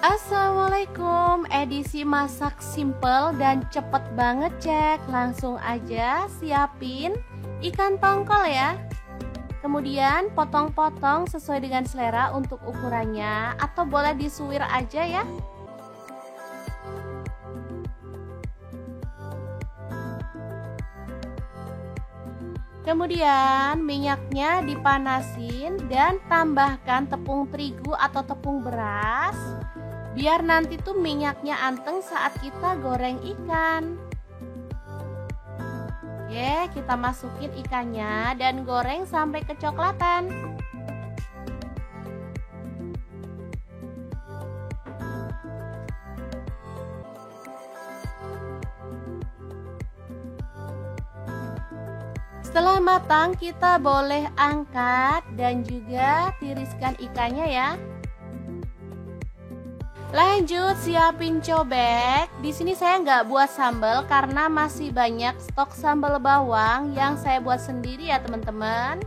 Assalamualaikum, edisi masak simple dan cepet banget cek. Langsung aja siapin ikan tongkol ya. Kemudian potong-potong sesuai dengan selera untuk ukurannya, atau boleh disuwir aja ya. Kemudian minyaknya dipanasin dan tambahkan tepung terigu atau tepung beras, biar nanti tuh minyaknya anteng saat kita goreng ikan. Oke, kita masukin ikannya dan goreng sampai kecoklatan. Setelah matang, kita boleh angkat dan juga tiriskan ikannya ya. Lanjut siapin cobek. Di sini saya nggak buat sambal karena masih banyak stok sambal bawang yang saya buat sendiri ya teman-teman.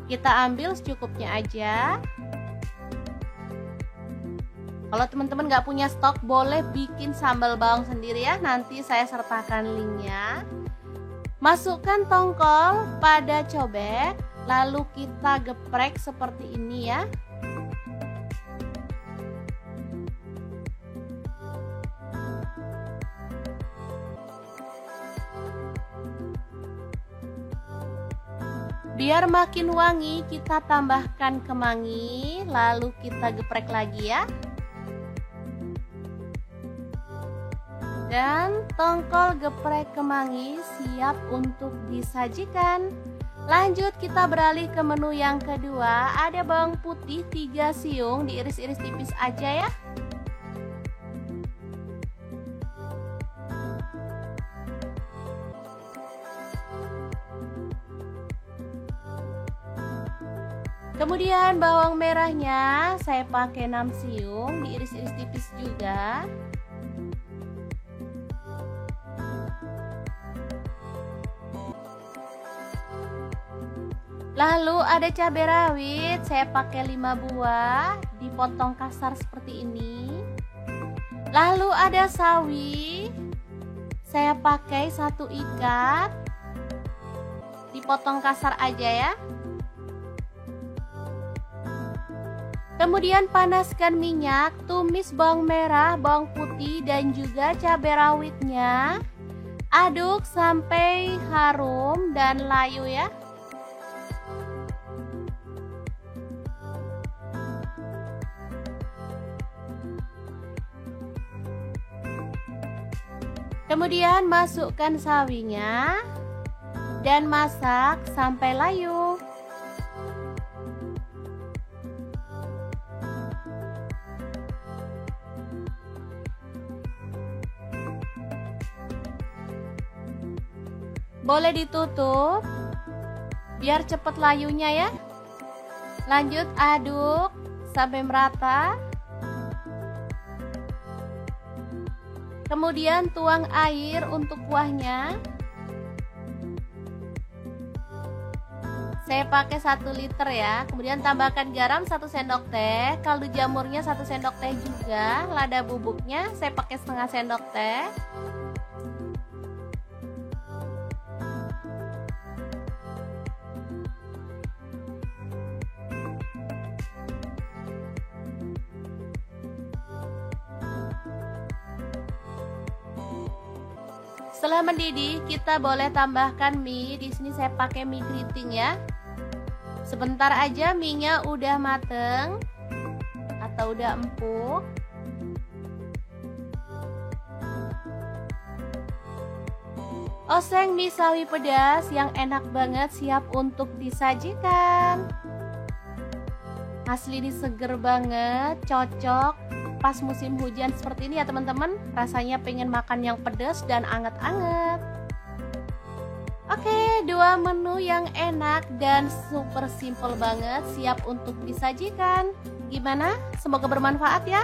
Kita ambil secukupnya aja. Kalau teman-teman nggak punya stok, boleh bikin sambal bawang sendiri ya. Nanti saya sertakan linknya. Masukkan tongkol pada cobek, lalu kita geprek seperti ini ya. Biar makin wangi, kita tambahkan kemangi, lalu kita geprek lagi ya. Dan tongkol geprek kemangi siap untuk disajikan. Lanjut kita beralih ke menu yang kedua. Ada bawang putih 3 siung, diiris-iris tipis aja ya. Kemudian bawang merahnya saya pakai 6 siung, diiris-iris tipis juga. Lalu ada cabai rawit, saya pakai 5 buah, dipotong kasar seperti ini. Lalu ada sawi, saya pakai 1 ikat, dipotong kasar aja ya. Kemudian panaskan minyak, tumis bawang merah, bawang putih dan juga cabai rawitnya. Aduk sampai harum dan layu ya. Kemudian masukkan sawinya dan masak sampai layu. Boleh ditutup biar cepat layunya ya. Lanjut aduk sampai merata. Kemudian tuang air untuk kuahnya. Saya pakai 1 liter ya. Kemudian tambahkan garam 1 sendok teh, kaldu jamurnya 1 sendok teh juga, lada bubuknya saya pakai setengah sendok teh. Setelah mendidih, kita boleh tambahkan mie. Di sini saya pakai mie keriting ya. Sebentar aja mie-nya udah mateng atau udah empuk. Oseng mie sawi pedas yang enak banget siap untuk disajikan. Asli ini seger banget, cocok pas musim hujan seperti ini ya teman-teman. Rasanya pengen makan yang pedas dan anget-anget. Oke, 2 menu yang enak dan super simple banget siap untuk disajikan. Gimana? Semoga bermanfaat ya.